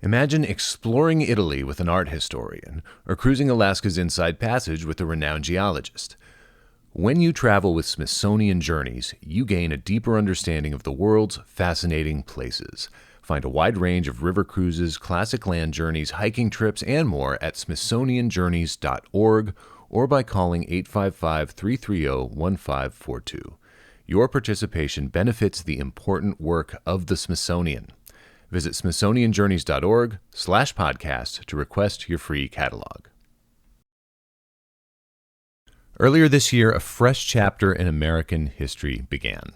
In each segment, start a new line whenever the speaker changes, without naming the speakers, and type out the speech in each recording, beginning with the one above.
Imagine exploring Italy with an art historian, or cruising Alaska's Inside Passage with a renowned geologist. When you travel with Smithsonian Journeys, you gain a deeper understanding of the world's fascinating places. Find a wide range of river cruises, classic land journeys, hiking trips, and more at smithsonianjourneys.org or by calling 855-330-1542. Your participation benefits the important work of the Smithsonian. Visit smithsonianjourneys.org/podcast to request your free catalog. Earlier this year, a fresh chapter in American history began.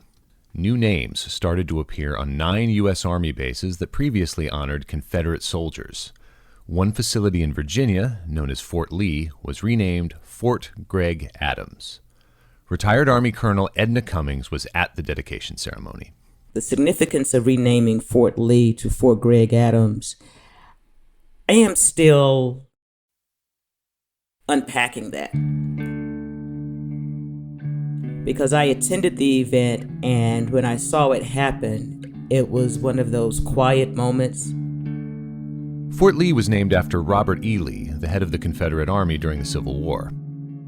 New names started to appear on 9 U.S. Army bases that previously honored Confederate soldiers. One facility in Virginia, known as Fort Lee, was renamed Fort Gregg Adams. Retired Army Colonel Edna Cummings was at the dedication ceremony.
The significance of renaming Fort Lee to Fort Gregg Adams, I am still unpacking that. Because I attended the event, and when I saw it happen, it was one of those quiet moments.
Fort Lee was named after Robert E. Lee, the head of the Confederate Army during the Civil War.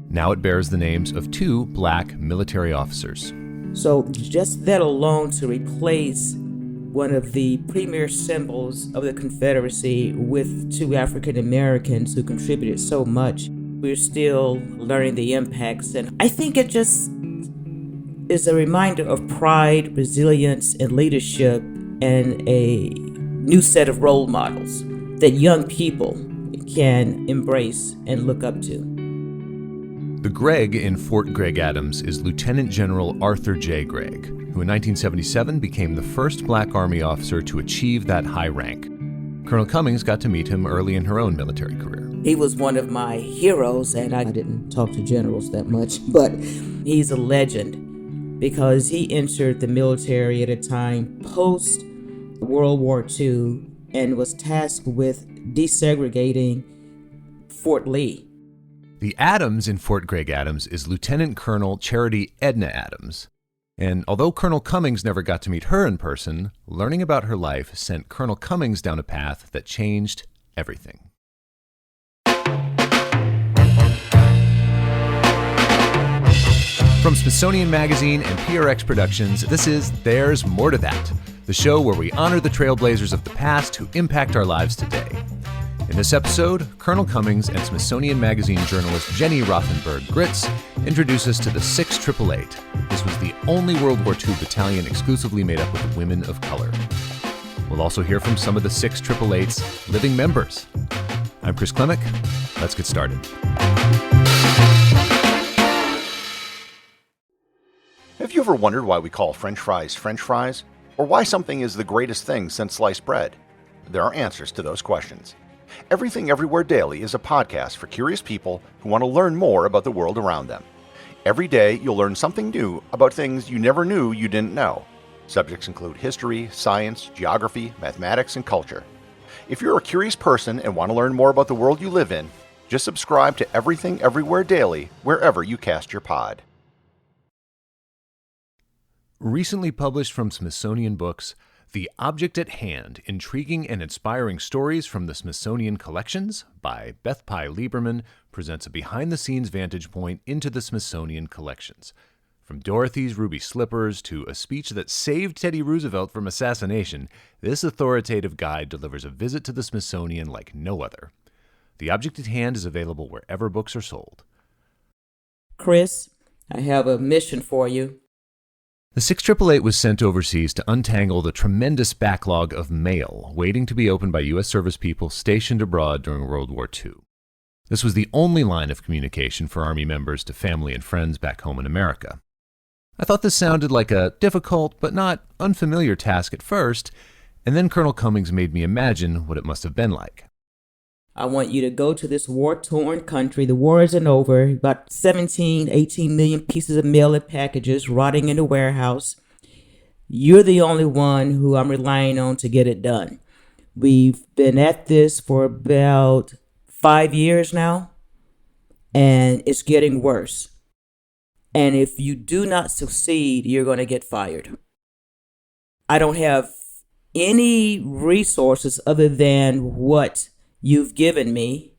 Now it bears the names of 2 black military officers.
So just that alone, to replace one of the premier symbols of the Confederacy with 2 African Americans who contributed so much, we're still learning the impacts. And I think it just is a reminder of pride, resilience, and leadership, and a new set of role models that young people can embrace and look up to.
The Gregg in Fort Gregg Adams is Lieutenant General Arthur J. Gregg, who in 1977 became the first black Army officer to achieve that high rank. Colonel Cummings got to meet him early in her own military career.
He was one of my heroes, and I didn't talk to generals that much, but he's a legend because he entered the military at a time post-World War II and was tasked with desegregating Fort Lee.
The Adams in Fort Gregg Adams is Lieutenant Colonel Charity Edna Adams. And although Colonel Cummings never got to meet her in person, learning about her life sent Colonel Cummings down a path that changed everything. From Smithsonian Magazine and PRX Productions, this is There's More to That, the show where we honor the trailblazers of the past who impact our lives today. In this episode, Colonel Cummings and Smithsonian Magazine journalist Jenny Rothenberg-Gritz introduce us to the 688. This was the only World War II battalion exclusively made up with women of color. We'll also hear from some of the 688's living members. I'm Chris Klimek. Let's get started.
Have you ever wondered why we call French fries, or why something is the greatest thing since sliced bread? There are answers to those questions. Everything Everywhere Daily is a podcast for curious people who want to learn more about the world around them. Every day, you'll learn something new about things you never knew you didn't know. Subjects include history, science, geography, mathematics, and culture. If you're a curious person and want to learn more about the world you live in, just subscribe to Everything Everywhere Daily wherever you cast your pod.
Recently published from Smithsonian Books, The Object at Hand, Intriguing and Inspiring Stories from the Smithsonian Collections by Beth Pye Lieberman presents a behind-the-scenes vantage point into the Smithsonian collections. From Dorothy's ruby slippers to a speech that saved Teddy Roosevelt from assassination, this authoritative guide delivers a visit to the Smithsonian like no other. The Object at Hand is available wherever books are sold.
Chris, I have a mission for you.
The 6888 was sent overseas to untangle the tremendous backlog of mail waiting to be opened by U.S. service people stationed abroad during World War II. This was the only line of communication for Army members to family and friends back home in America. I thought this sounded like a difficult but not unfamiliar task at first, and then Colonel Cummings made me imagine what it must have been like.
I want you to go to this war-torn country. The war isn't over. About 17, 18 million pieces of mail and packages rotting in the warehouse. You're the only one who I'm relying on to get it done. We've been at this for about 5 years now, and it's getting worse. And if you do not succeed, you're going to get fired. I don't have any resources other than what you've given me.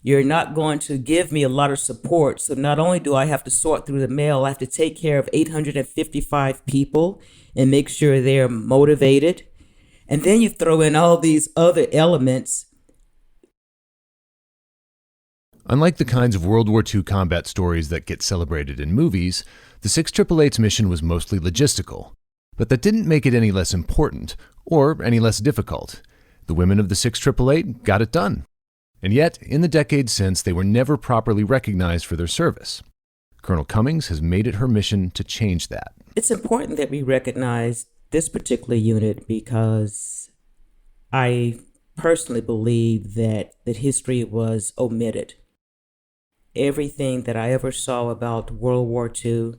You're not going to give me a lot of support. So not only do I have to sort through the mail, I have to take care of 855 people and make sure they're motivated. And then you throw in all these other elements.
Unlike the kinds of World War II combat stories that get celebrated in movies, the 688's mission was mostly logistical. But that didn't make it any less important or any less difficult. The women of the 6888 got it done. And yet, in the decades since, they were never properly recognized for their service. Colonel Cummings has made it her mission to change that.
It's important that we recognize this particular unit because I personally believe that history was omitted. Everything that I ever saw about World War II,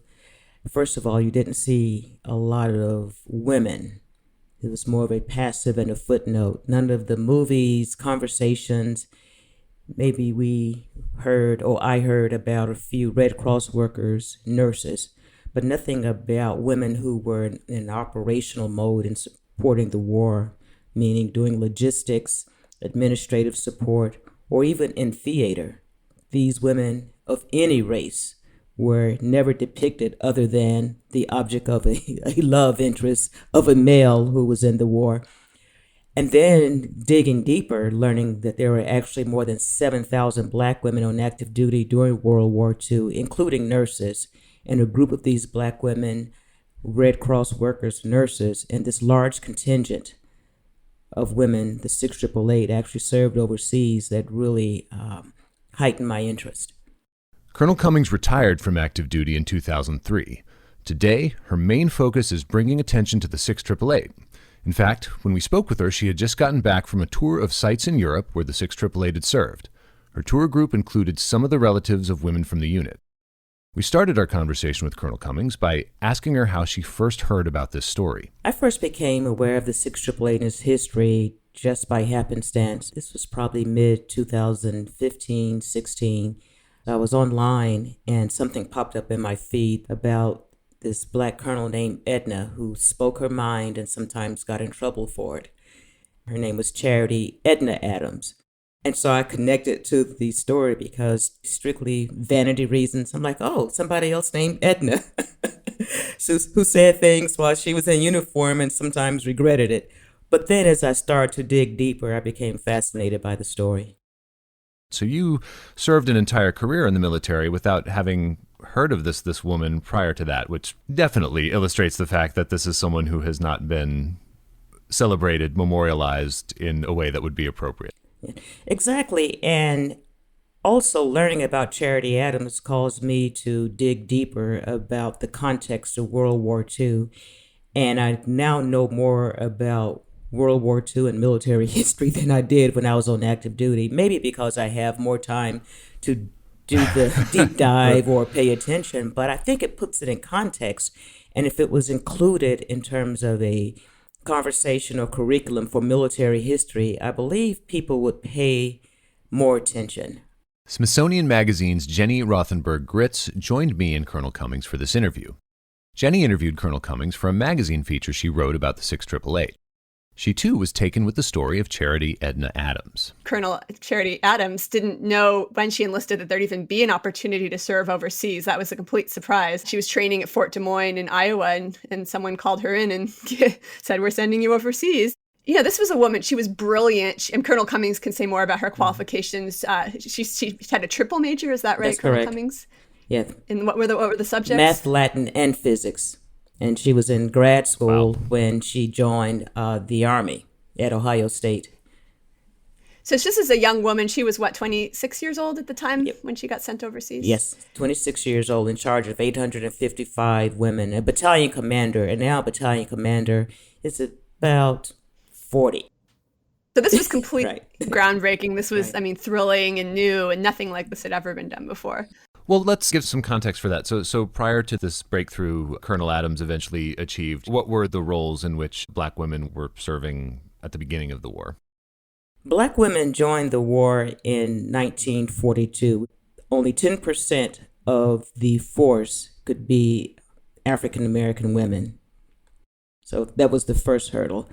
first of all, you didn't see a lot of women. It was more of a passive and a footnote. None of the movies, conversations. Maybe we heard, or I heard about a few Red Cross workers, nurses, but nothing about women who were in operational mode in supporting the war, meaning doing logistics, administrative support, or even in theater. These women of any race were never depicted other than the object of a love interest of a male who was in the war. And then digging deeper, learning that there were actually more than 7,000 Black women on active duty during World War II, including nurses. And a group of these Black women, Red Cross workers, nurses, and this large contingent of women, the 6888, actually served overseas that really heightened my interest.
Colonel Cummings retired from active duty in 2003. Today, her main focus is bringing attention to the 6888. In fact, when we spoke with her, she had just gotten back from a tour of sites in Europe where the 6888 had served. Her tour group included some of the relatives of women from the unit. We started our conversation with Colonel Cummings by asking her how she first heard about this story.
I first became aware of the 6888 and its history just by happenstance. This was probably mid-2015, 16. I was online and something popped up in my feed about this Black colonel named Edna who spoke her mind and sometimes got in trouble for it. Her name was Charity Edna Adams. And so I connected to the story because strictly vanity reasons. I'm like, oh, somebody else named Edna who said things while she was in uniform and sometimes regretted it. But then as I started to dig deeper, I became fascinated by the story.
So you served an entire career in the military without having heard of this woman prior to that, which definitely illustrates the fact that this is someone who has not been celebrated, memorialized in a way that would be appropriate.
Exactly. And also learning about Charity Adams caused me to dig deeper about the context of World War II. And I now know more about World War II and military history than I did when I was on active duty, maybe because I have more time to do the deep dive or pay attention, but I think it puts it in context. And if it was included in terms of a conversation or curriculum for military history, I believe people would pay more attention.
Smithsonian Magazine's Jenny Rothenberg Gritz joined me and Colonel Cummings for this interview. Jenny interviewed Colonel Cummings for a magazine feature she wrote about the 6888. She, too, was taken with the story of Charity Edna Adams.
Colonel Charity Adams didn't know when she enlisted that there'd even be an opportunity to serve overseas. That was a complete surprise. She was training at Fort Des Moines in Iowa, and someone called her in and said, "We're sending you overseas." You know, this was a woman. She was brilliant. And Colonel Cummings can say more about her qualifications. She had a triple major. Is that right,
That's
Colonel
correct.
Cummings?
Yeah.
And what were the subjects?
Math, Latin, and physics. And she was in grad school when she joined the Army at Ohio State.
So just as a young woman, she was, 26 years old at the time when she got sent overseas?
Yes, 26 years old, in charge of 855 women, a battalion commander, and now battalion commander is about 40.
So this was complete
Right.
groundbreaking. This was,
Right.
thrilling and new, and nothing like this had ever been done before.
Well, let's give some context for that. So prior to this breakthrough Colonel Adams eventually achieved, what were the roles in which Black women were serving at the beginning of the war?
Black women joined the war in 1942. Only 10% of the force could be African American women. So that was the first hurdle.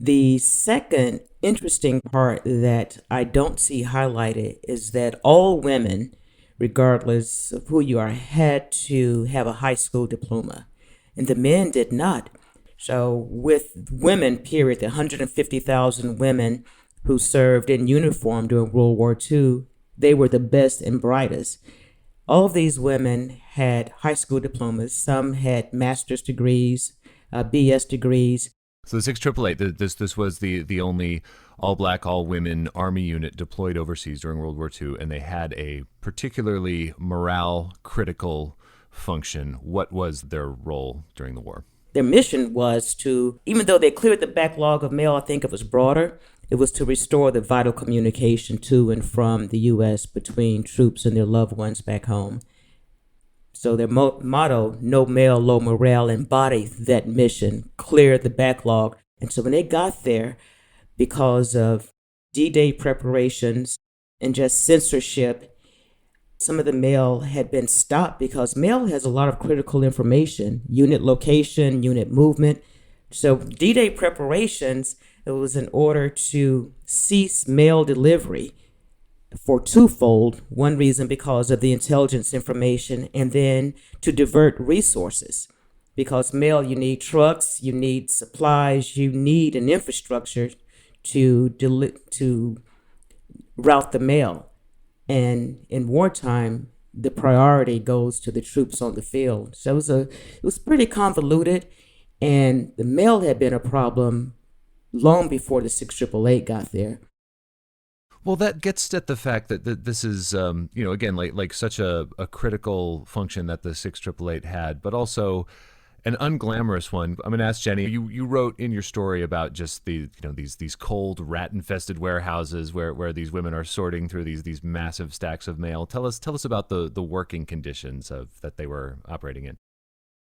The second interesting part that I don't see highlighted is that all women, regardless of who you are, had to have a high school diploma, and the men did not. So with women, period, the 150,000 women who served in uniform during World War II, they were the best and brightest. All of these women had high school diplomas. Some had master's degrees, BS degrees.
So the 688, this was the only all-black, all-women Army unit deployed overseas during World War II, and they had a particularly morale-critical function. What was their role during the war?
Their mission was to, even though they cleared the backlog of mail, I think it was broader, it was to restore the vital communication to and from the U.S. between troops and their loved ones back home. So their motto, no mail, low morale, embodied that mission, clear the backlog. And so when they got there, because of D-Day preparations and just censorship, some of the mail had been stopped because mail has a lot of critical information, unit location, unit movement. So D-Day preparations, it was in order to cease mail delivery for twofold. One reason because of the intelligence information, and then to divert resources. Because mail, you need trucks, you need supplies, you need an infrastructure to route the mail. And in wartime, the priority goes to the troops on the field. So it was pretty convoluted, and the mail had been a problem long before the 6888 got there.
Well, that gets at the fact that this is, again, like such a critical function that the 6888 had, but also an unglamorous one. I'm going to ask Jenny. You wrote in your story about just these cold, rat-infested warehouses where these women are sorting through these massive stacks of mail. Tell us about the working conditions that they were operating in.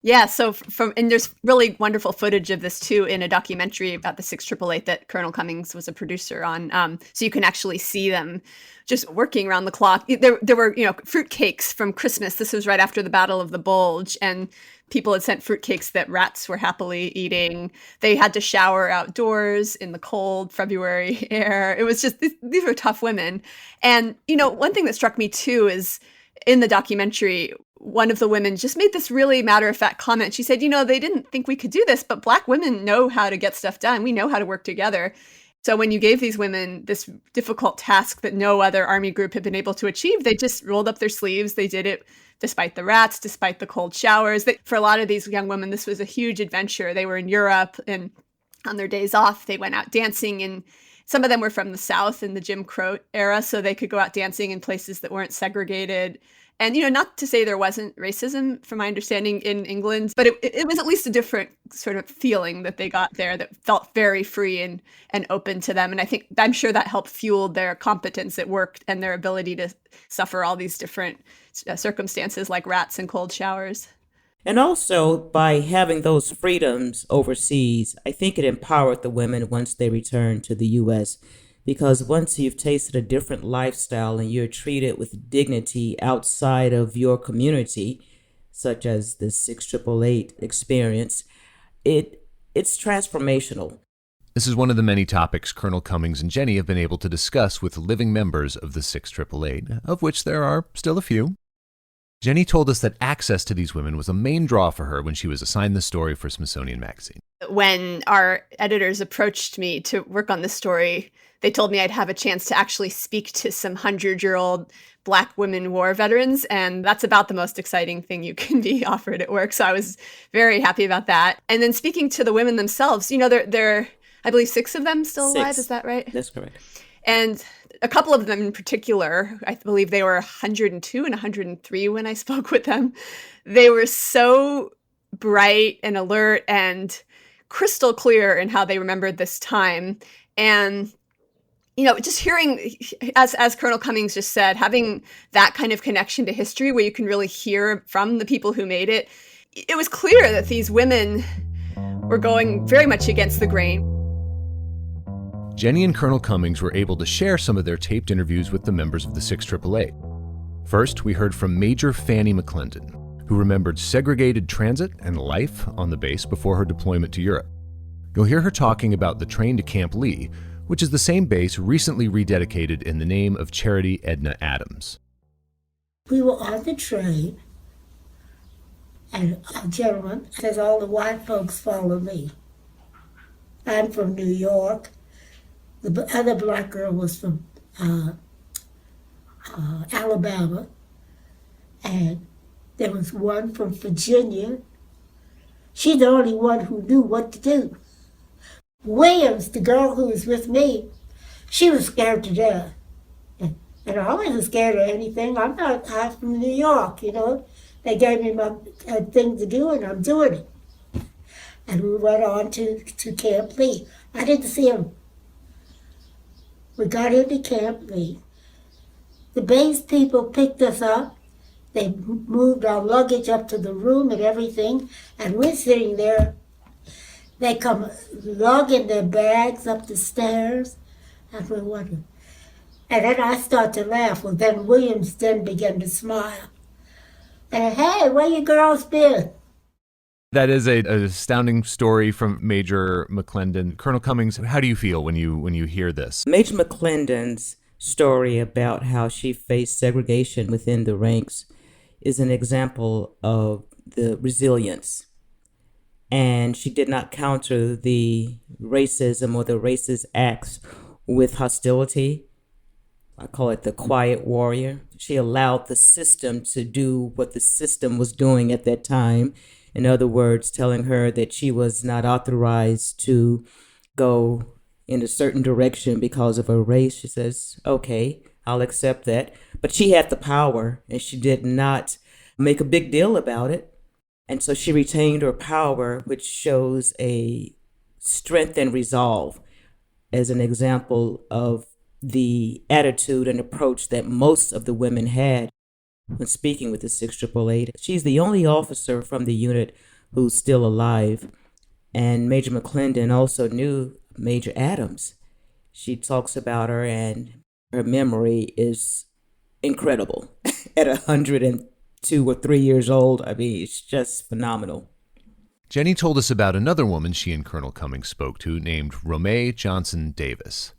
Yeah, so and there's really wonderful footage of this too in a documentary about the 6888 that Colonel Cummings was a producer on. So you can actually see them just working around the clock. There were fruit cakes from Christmas. This was right after the Battle of the Bulge, and people had sent fruit cakes that rats were happily eating. They had to shower outdoors in the cold February air. It was just these were tough women. And one thing that struck me too is in the documentary, one of the women just made this really matter-of-fact comment. She said, they didn't think we could do this, but Black women know how to get stuff done. We know how to work together. So when you gave these women this difficult task that no other Army group had been able to achieve, they just rolled up their sleeves. They did it despite the rats, despite the cold showers. For a lot of these young women, this was a huge adventure. They were in Europe, and on their days off, they went out dancing. And some of them were from the South in the Jim Crow era, so they could go out dancing in places that weren't segregated. And, not to say there wasn't racism, from my understanding, in England, but it was at least a different sort of feeling that they got there that felt very free and open to them. And I'm sure that helped fuel their competence at work and their ability to suffer all these different circumstances like rats and cold showers.
And also, by having those freedoms overseas, I think it empowered the women once they returned to the U.S., because once you've tasted a different lifestyle and you're treated with dignity outside of your community, such as the 6888 experience, it's transformational.
This is one of the many topics Colonel Cummings and Jenny have been able to discuss with living members of the 6888, of which there are still a few. Jenny told us that access to these women was a main draw for her when she was assigned the story for Smithsonian Magazine.
When our editors approached me to work on this story, they told me I'd have a chance to actually speak to some 100-year-old Black women war veterans, and that's about the most exciting thing you can be offered at work. So I was very happy about that. And then speaking to the women themselves, there I believe 6 of them still alive. Is that right?
That's correct.
And a couple of them in particular, I believe they were 102 and 103 when I spoke with them. They were so bright and alert and crystal clear in how they remembered this time. And just hearing, as Colonel Cummings just said, having that kind of connection to history where you can really hear from the people who made it, it was clear that these women were going very much against the grain.
Jenny and Colonel Cummings were able to share some of their taped interviews with the members of the 6888. First, we heard from Major Fanny McClendon, who remembered segregated transit and life on the base before her deployment to Europe. You'll hear her talking about the train to Camp Lee, which is the same base recently rededicated in the name of Charity Edna Adams.
We were on the train, and a gentleman says all the white folks follow me. I'm from New York. The other black girl was from Alabama, and there was one from Virginia. She's the only one who knew what to do. Williams, the girl who was with me, she was scared to death. And I wasn't scared of anything. I'm from New York, you know. They gave me my thing to do, and I'm doing it. And we went on to Camp Lee. I didn't see him. We got into Camp Lee. The base people picked us up. They moved our luggage up to the room and everything, and we're sitting there. They come lugging their bags up the stairs, and we're wondering. And then I start to laugh. Well, then Williams then began to smile. And, hey, where you girls been?
That is an astounding story from Major McClendon. Colonel Cummings, how do you feel when you hear this?
Major McClendon's story about how she faced segregation within the ranks is an example of the resilience. And she did not counter the racism or the racist acts with hostility. I call it the quiet warrior. She allowed the system to do what the system was doing at that time. In other words, telling her that she was not authorized to go in a certain direction because of her race. She says, okay, I'll accept that. But she had the power, and she did not make a big deal about it. And so she retained her power, which shows a strength and resolve as an example of the attitude and approach that most of the women had when speaking with the 688. She's the only officer from the unit who's still alive. And Major McClendon also knew Major Adams. She talks about her, and her memory is incredible. At 102 or 3 years old, I mean, it's just phenomenal.
Jenny told us about another woman she and Colonel Cummings spoke to named Romay Johnson Davis.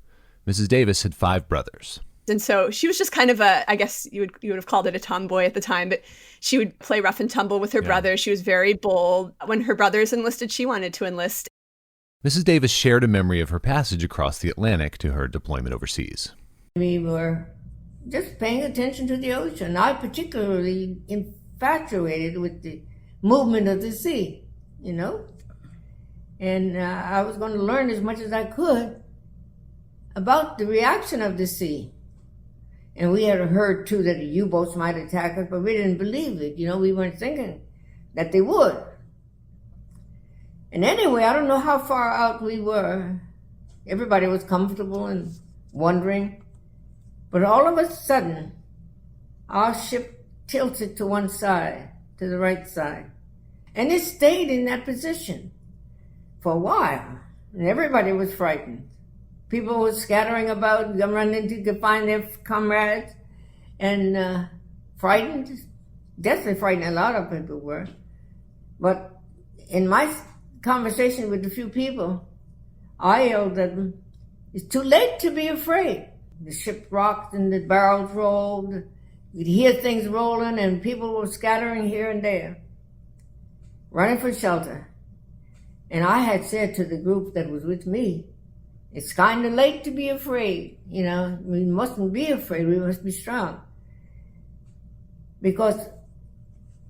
Mrs. Davis had 5 brothers.
And so she was just kind of I guess you would have called it a tomboy at the time, but she would play rough and tumble with her brothers. She was very bold. When her brothers enlisted, she wanted to enlist.
Mrs. Davis shared a memory of her passage across the Atlantic to her deployment overseas.
We were just paying attention to the ocean. I particularly infatuated with the movement of the sea, you know? And I was going to learn as much as I could about the reaction of the sea. And we had heard, too, that the U-boats might attack us, but we didn't believe it. You know, we weren't thinking that they would. And anyway, I don't know how far out we were. Everybody was comfortable and wondering. But all of a sudden, our ship tilted to one side, to the right side. And it stayed in that position for a while. And everybody was frightened. People were scattering about, running to find their comrades, and frightened. Definitely frightened, a lot of people were. But in my conversation with a few people, I yelled at them, it's too late to be afraid. The ship rocked and the barrels rolled. You'd hear things rolling, and people were scattering here and there, running for shelter. And I had said to the group that was with me, it's kind of late to be afraid. You know, we mustn't be afraid. We must be strong. Because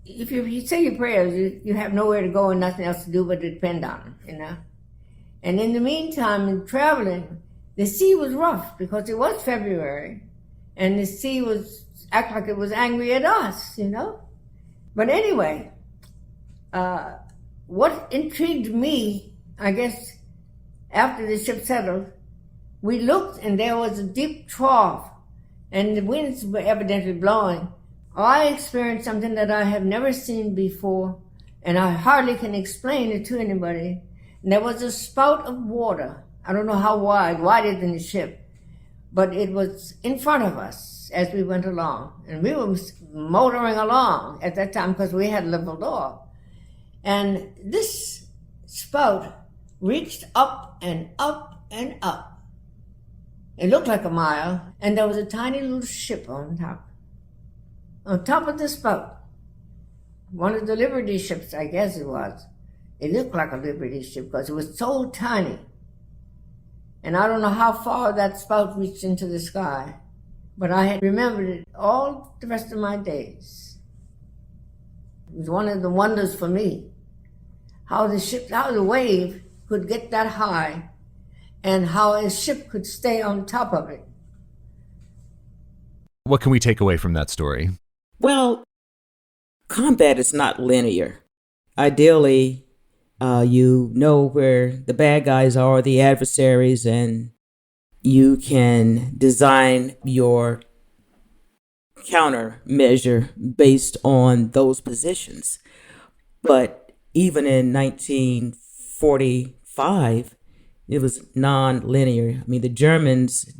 if you say your prayers, you have nowhere to go and nothing else to do but to depend on them, you know. And in the meantime, in traveling, the sea was rough because it was February, and the sea was act like it was angry at us, you know. But anyway, what intrigued me, I guess, after the ship settled, we looked and there was a deep trough and the winds were evidently blowing. I experienced something that I have never seen before, and I hardly can explain it to anybody. And there was a spout of water. I don't know how wide, wider than the ship, but it was in front of us as we went along. And we were motoring along at that time because we had leveled off. And this spout reached up and up and up. It looked like a mile, and there was a tiny little ship on top. On top of the spout. One of the Liberty ships, I guess it was. It looked like a Liberty ship because it was so tiny. And I don't know how far that spout reached into the sky, but I had remembered it all the rest of my days. It was one of the wonders for me, how the wave could get that high and how a ship could stay on top of it.
What can we take away from that story?
Well, combat is not linear. Ideally, you know where the bad guys are, the adversaries, and you can design your countermeasure based on those positions. But even in 1945, it was non-linear. I mean, the Germans,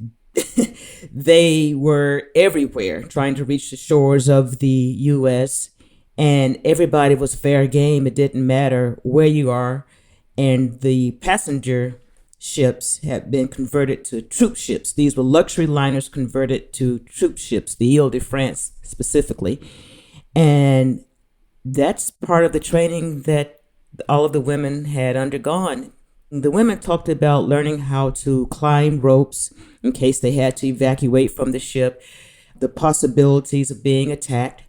they were everywhere trying to reach the shores of the U.S., and everybody was fair game. It didn't matter where you are. And the passenger ships had been converted to troop ships. These were luxury liners converted to troop ships, the Ile-de-France specifically. And that's part of the training that all of the women had undergone. The women talked about learning how to climb ropes in case they had to evacuate from the ship, the possibilities of being attacked.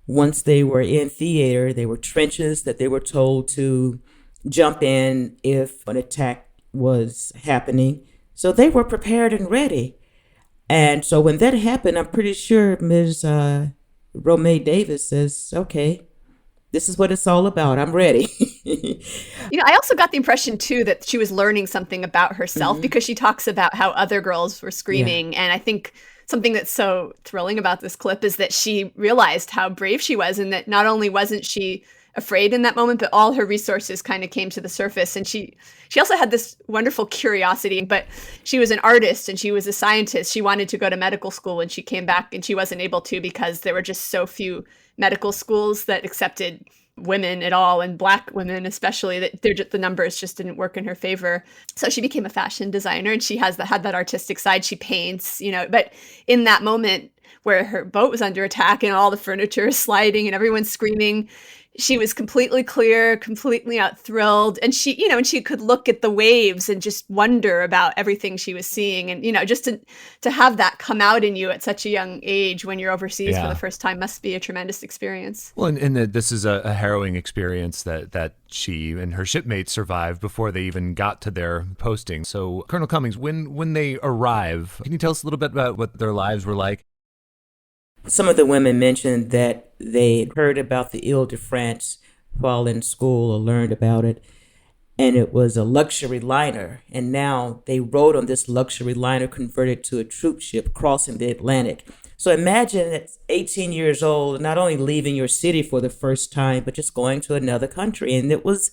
Once they were in theater, there were trenches that they were told to jump in if an attack was happening. So they were prepared and ready. And so when that happened, I'm pretty sure Ms. Romay Davis says, okay, this is what it's all about. I'm ready.
I also got the impression, too, that she was learning something about herself because she talks about how other girls were screaming. Yeah. And I think something that's so thrilling about this clip is that she realized how brave she was, and that not only wasn't she afraid in that moment, but all her resources kind of came to the surface. And she also had this wonderful curiosity, but she was an artist and she was a scientist. She wanted to go to medical school when she came back, and she wasn't able to because there were just so few medical schools that accepted women at all, and Black women especially, that the numbers just didn't work in her favor. So she became a fashion designer, and she had that artistic side. She paints, but in that moment where her boat was under attack and all the furniture is sliding and everyone's screaming, she was completely clear, completely out thrilled. And she, and she could look at the waves and just wonder about everything she was seeing. And, just to have that come out in you at such a young age when you're overseas for the first time must be a tremendous experience.
Well, and this is a harrowing experience that she and her shipmates survived before they even got to their posting. So, Colonel Cummings, when they arrive, can you tell us a little bit about what their lives were like?
Some of the women mentioned that they heard about the Ile-de-France while in school or learned about it, and it was a luxury liner. And now they rode on this luxury liner converted to a troop ship crossing the Atlantic. So imagine at 18 years old, not only leaving your city for the first time, but just going to another country. And it was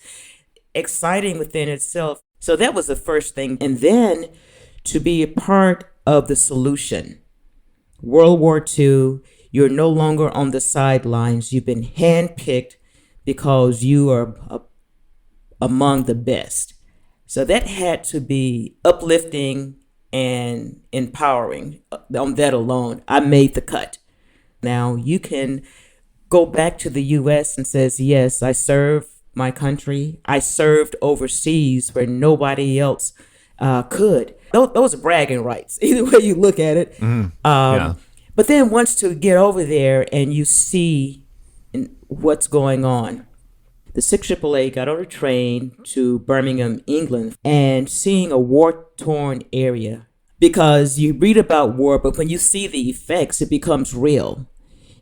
exciting within itself. So that was the first thing. And then to be a part of the solution. World War II, you're no longer on the sidelines. You've been handpicked because you are among the best. So that had to be uplifting and empowering. On that alone, I made the cut. Now you can go back to the U.S. and says, yes, I served my country. I served overseas where nobody else could. Those are bragging rights, either way you look at it. But then once to get over there and you see what's going on, the 6 AAA got on a train to Birmingham, England, and seeing a war-torn area. Because you read about war, but when you see the effects, it becomes real.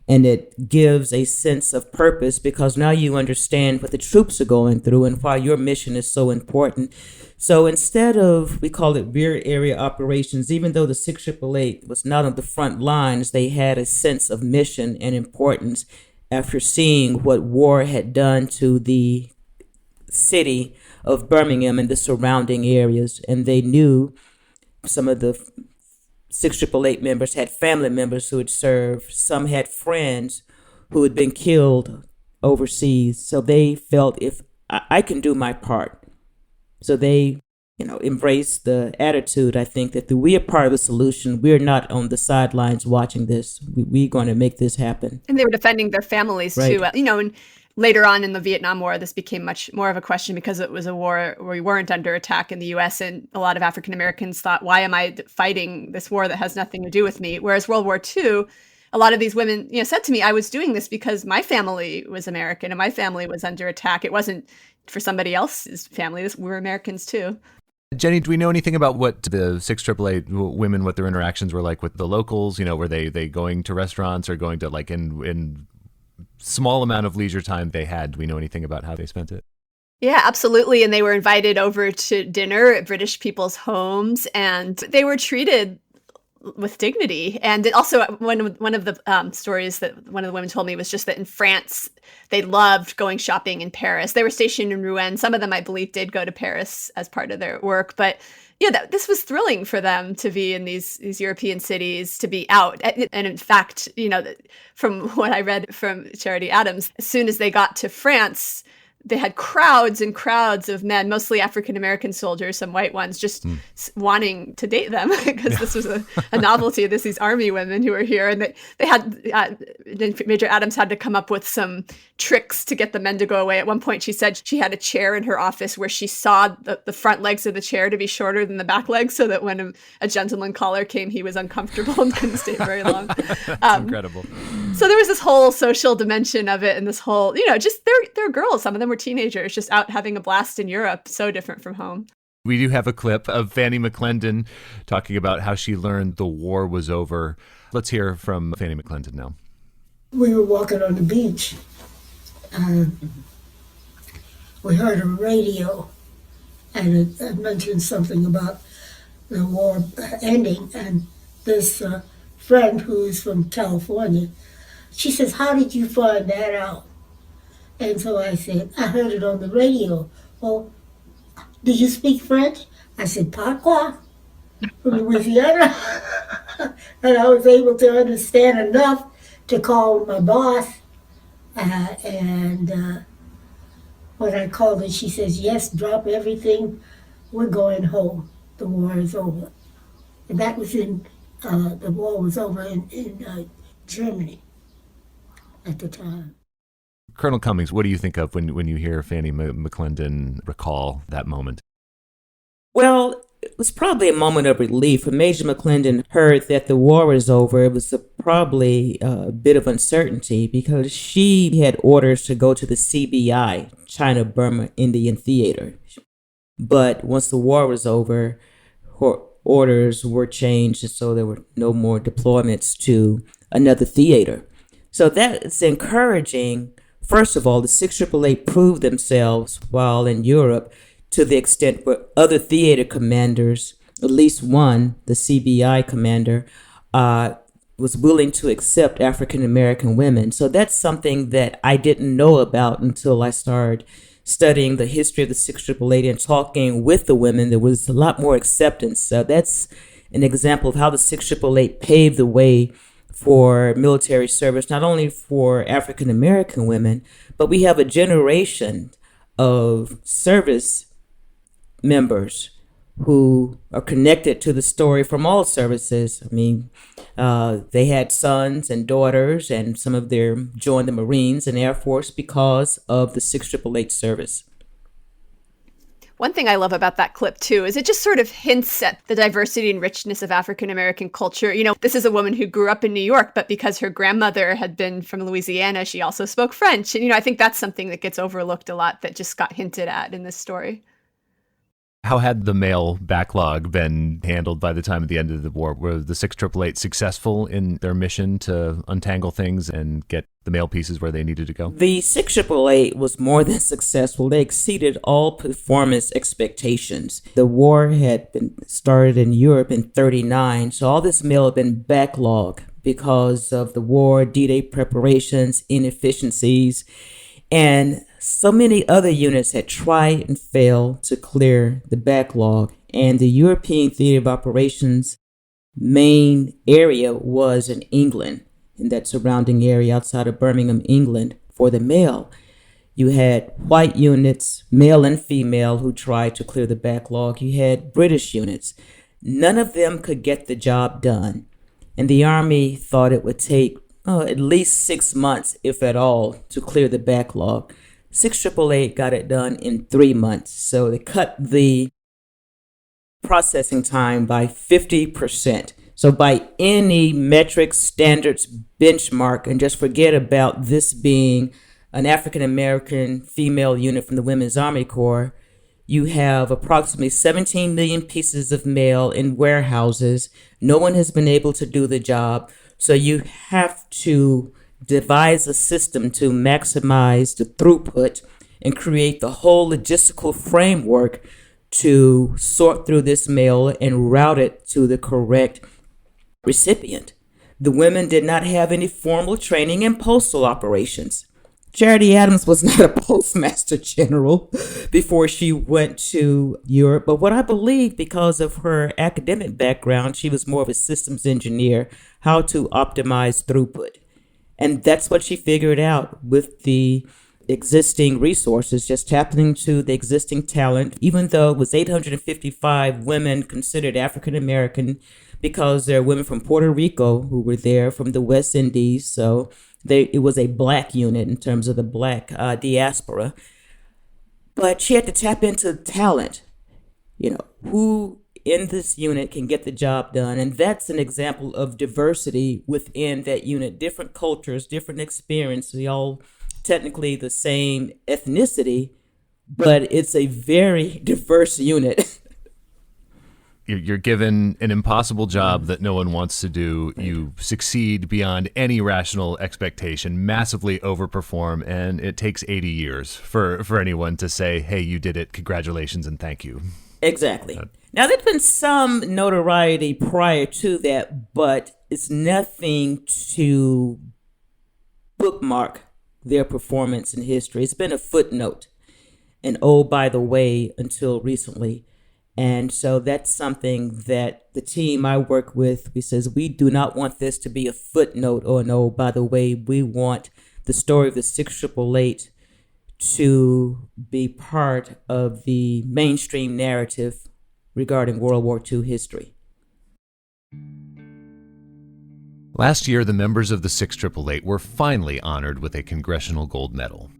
And it gives a sense of purpose because now you understand what the troops are going through and why your mission is so important. So instead of, we call it rear area operations, even though the 6 AAA was not on the front lines, they had a sense of mission and importance after seeing what war had done to the city of Birmingham and the surrounding areas. And they knew some of the 6 AAA members had family members who had served. Some had friends who had been killed overseas. So they felt, if I can do my part, So they, embrace the attitude, I think, that we are part of the solution. We're not on the sidelines watching this. We're going to make this happen.
And they were defending their families
Right.
too. And later on in the Vietnam War, this became much more of a question because it was a war where we weren't under attack in the U.S. And a lot of African Americans thought, why am I fighting this war that has nothing to do with me? Whereas World War II, a lot of these women, said to me, I was doing this because my family was American and my family was under attack. It wasn't for somebody else's family. We're Americans too.
Jenny, do we know anything about what the 6 AAA women, what their interactions were like with the locals? Were they going to restaurants or going to in small amount of leisure time they had? Do we know anything about how they spent it?
Yeah, absolutely. And they were invited over to dinner at British people's homes, and they were treated with dignity. And also one of the stories that one of the women told me was just that in France, they loved going shopping in Paris. They were stationed in Rouen. Some of them, I believe, did go to Paris as part of their work. But this was thrilling for them to be in these European cities, to be out. And in fact, from what I read from Charity Adams, as soon as they got to France, they had crowds and crowds of men, mostly African-American soldiers, some white ones, just wanting to date them because this was a novelty. These army women who were here. And they had, Major Adams had to come up with some tricks to get the men to go away. At one point, she said she had a chair in her office where she saw the front legs of the chair to be shorter than the back legs so that when a gentleman caller came, he was uncomfortable and couldn't stay very long.
That's incredible.
So there was this whole social dimension of it and this whole, just they're girls. Some of them were teenagers just out having a blast in Europe, so different from home.
We do have a clip of Fannie McClendon talking about how she learned the war was over. Let's hear from Fannie McClendon now.
We were walking on the beach. We heard a radio, and it mentioned something about the war ending. And this friend who's from California, she says, "How did you find that out?" And so I said, "I heard it on the radio." "Well, did you speak French?" I said, "Patois," from Louisiana. And I was able to understand enough to call my boss. And when I called her, she says, "Yes, drop everything. We're going home. The war is over." And that was the war was over in Germany at the time.
Colonel Cummings, what do you think of when you hear Fannie McClendon recall that moment?
Well, it was probably a moment of relief. When Major McClendon heard that the war was over, it was probably a bit of uncertainty because she had orders to go to the CBI, China-Burma Indian Theater. But once the war was over, her orders were changed, and so there were no more deployments to another theater. So that's encouraging. First of all, the 6 AAA proved themselves while in Europe to the extent where other theater commanders, at least one, the CBI commander, was willing to accept African-American women. So that's something that I didn't know about until I started studying the history of the 6 AAA and talking with the women. There was a lot more acceptance. So that's an example of how the 6 AAA paved the way for military service, not only for African American women, but we have a generation of service members who are connected to the story from all services. I mean, they had sons and daughters, and some of them joined the Marines and Air Force because of the 6 AAA service.
One thing I love about that clip, too, is it just sort of hints at the diversity and richness of African-American culture. This is a woman who grew up in New York, but because her grandmother had been from Louisiana, she also spoke French. And, I think that's something that gets overlooked a lot that just got hinted at in this story.
How had the mail backlog been handled by the time of the end of the war? Were the 6 AAA successful in their mission to untangle things and get the mail pieces where they needed to go?
The 6 AAA was more than successful. They exceeded all performance expectations. The war had been started in Europe in 1939, so all this mail had been backlog because of the war, D-Day preparations, inefficiencies, and so many other units had tried and failed to clear the backlog. And the European Theater of Operations main area was in England, in that surrounding area outside of Birmingham, England, for the mail. You had white units, male and female, who tried to clear the backlog. You had British units. None of them could get the job done. And the Army thought it would take at least 6 months, if at all, to clear the backlog. 688 got it done in 3 months. So they cut the processing time by 50%. So by any metric standards benchmark, and just forget about this being an African-American female unit from the Women's Army Corps, you have approximately 17 million pieces of mail in warehouses. No one has been able to do the job. So you have to devise a system to maximize the throughput and create the whole logistical framework to sort through this mail and route it to the correct recipient. The women did not have any formal training in postal operations. Charity Adams was not a postmaster general before she went to Europe, but what I believe, because of her academic background, she was more of a systems engineer, how to optimize throughput. And that's what she figured out with the existing resources, just tapping into the existing talent, even though it was 855 women considered African American, because there are women from Puerto Rico who were there, from the West Indies. So it was a black unit in terms of the black diaspora. But she had to tap into talent, who in this unit can get the job done. And that's an example of diversity within that unit, different cultures, different experience. We all technically the same ethnicity, but it's a very diverse unit.
You're given an impossible job that no one wants to do. You succeed beyond any rational expectation, massively overperform, and it takes 80 years for anyone to say, hey, you did it, congratulations, and thank you.
Exactly. Now, there's been some notoriety prior to that, but it's nothing to bookmark their performance in history. It's been a footnote, and oh, by the way, until recently. And so that's something that the team I work with, we says, we do not want this to be a footnote or an oh, by the way. We want the story of the 6888 to be part of the mainstream narrative regarding World War II history.
Last year, the members of the 6888 were finally honored with a Congressional Gold Medal.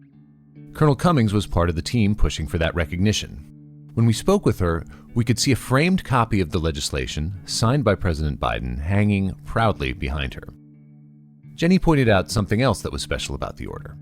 Colonel Cummings was part of the team pushing for that recognition. When we spoke with her, we could see a framed copy of the legislation, signed by President Biden, hanging proudly behind her. Jenny pointed out something else that was special about the order.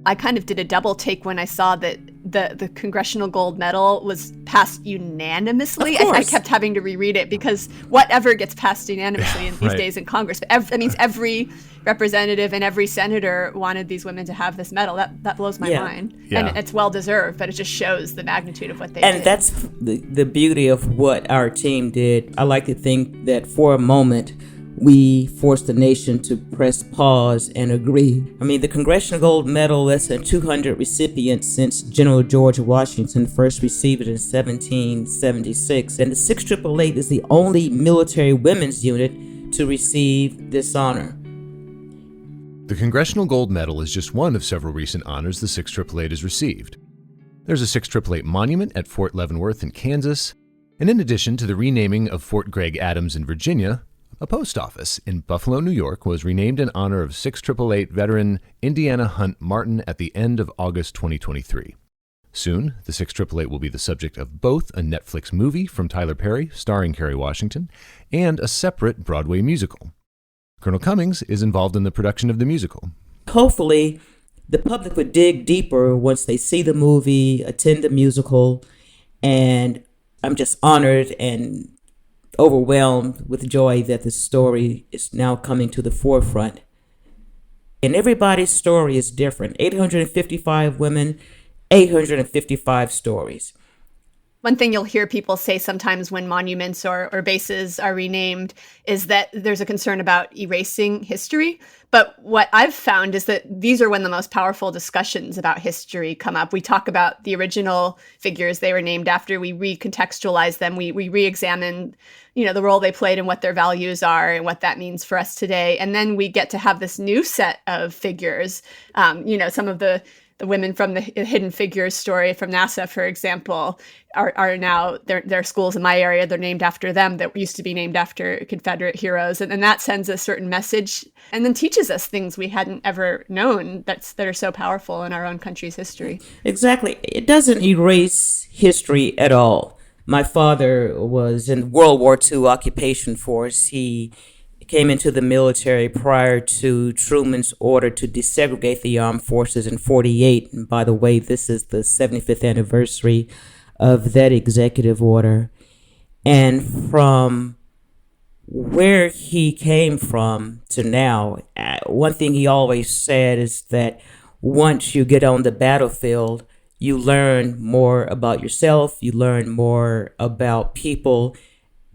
I kind of did a double take when I saw that the Congressional Gold Medal was passed unanimously. I kept having to reread it because whatever gets passed unanimously in these days in Congress, that means every representative and every senator wanted these women to have this medal. That blows my mind.
Yeah.
And it's well-deserved, but it just shows the magnitude of what they
did.
And
that's the beauty of what our team did. I like to think that for a moment, we forced the nation to press pause and agree. I mean, the Congressional Gold Medal, less than 200 recipients since General George Washington first received it in 1776. And the 6888 is the only military women's unit to receive this honor.
The Congressional Gold Medal is just one of several recent honors the 6888 has received. There's a 6888 monument at Fort Leavenworth in Kansas, and in addition to the renaming of Fort Gregg Adams in Virginia, a post office in Buffalo, New York, was renamed in honor of 6888 veteran Indiana Hunt Martin at the end of August 2023. Soon, the 6888 will be the subject of both a Netflix movie from Tyler Perry, starring Kerry Washington, and a separate Broadway musical. Colonel Cummings is involved in the production of the musical.
Hopefully, the public would dig deeper once they see the movie, attend the musical, and I'm just honored and overwhelmed with joy that the story is now coming to the forefront. And everybody's story is different. 855 women, 855 stories.
One thing you'll hear people say sometimes when monuments or bases are renamed is that there's a concern about erasing history. But what I've found is that these are when the most powerful discussions about history come up. We talk about the original figures they were named after. We recontextualize them. We re-examine, the role they played and what their values are and what that means for us today. And then we get to have this new set of figures. Some of the The women from the Hidden Figures story from NASA, for example, are now, their schools in my area, they're named after them that used to be named after Confederate heroes. And that sends a certain message and then teaches us things we hadn't ever known that are so powerful in our own country's history.
Exactly. It doesn't erase history at all. My father was in World War II occupation force. He came into the military prior to Truman's order to desegregate the armed forces in 1948. And by the way, this is the 75th anniversary of that executive order. And from where he came from to now, one thing he always said is that once you get on the battlefield, you learn more about yourself, you learn more about people,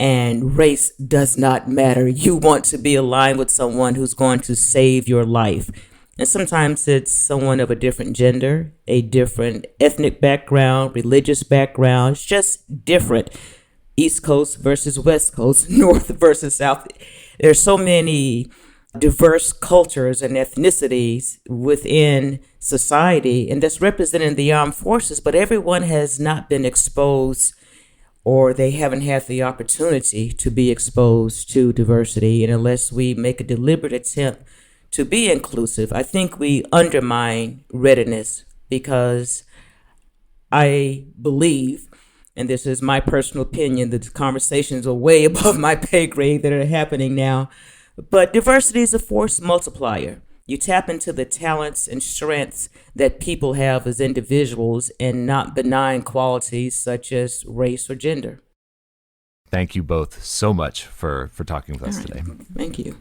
and race does not matter. You want to be aligned with someone who's going to save your life. And sometimes it's someone of a different gender, a different ethnic background, religious background. It's just different. East Coast versus West Coast, North versus South. There's so many diverse cultures and ethnicities within society, and that's represented in the armed forces, but everyone has not been exposed, or they haven't had the opportunity to be exposed to diversity. And unless we make a deliberate attempt to be inclusive, I think we undermine readiness, because I believe, and this is my personal opinion, that the conversations are way above my pay grade that are happening now, but diversity is a force multiplier. You tap into the talents and strengths that people have as individuals and not benign qualities such as race or gender.
Thank you both so much for talking with us today.
Thank you.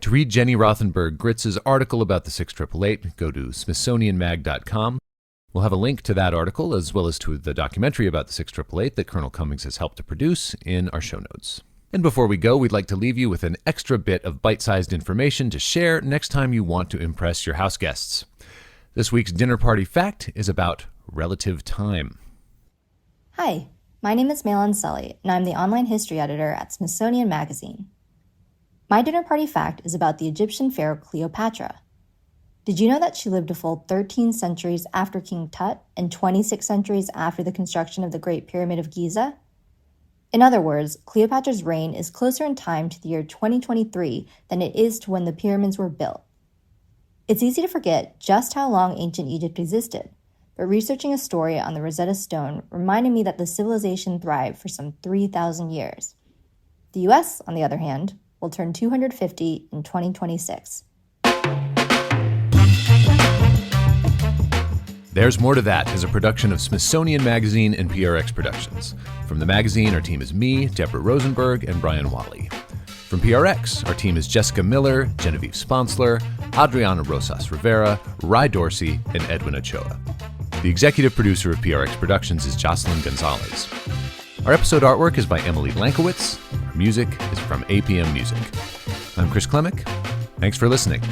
To read Jenny Rothenberg Gritz's article about the 6888, go to smithsonianmag.com. We'll have a link to that article as well as to the documentary about the 6888 that Colonel Cummings has helped to produce in our show notes. And before we go, we'd like to leave you with an extra bit of bite-sized information to share next time you want to impress your house guests. This week's dinner party fact is about relative time.
Hi, my name is Malin Sully, and I'm the online history editor at Smithsonian Magazine. My dinner party fact is about the Egyptian pharaoh Cleopatra. Did you know that she lived a full 13 centuries after King Tut and 26 centuries after the construction of the Great Pyramid of Giza? In other words, Cleopatra's reign is closer in time to the year 2023 than it is to when the pyramids were built. It's easy to forget just how long ancient Egypt existed, but researching a story on the Rosetta Stone reminded me that the civilization thrived for some 3,000 years. The US, on the other hand, will turn 250 in 2026.
There's More to That is a production of Smithsonian Magazine and PRX Productions. From the magazine, our team is me, Debra Rosenberg, and Brian Wolly. From PRX, our team is Jessica Miller, Genevieve Sponsler, Adriana Rosas Rivera, Ry Dorsey, and Edwin Ochoa. The executive producer of PRX Productions is Jocelyn Gonzales. Our episode artwork is by Emily Lankowitz. Our music is from APM Music. I'm Chris Klimek. Thanks for listening.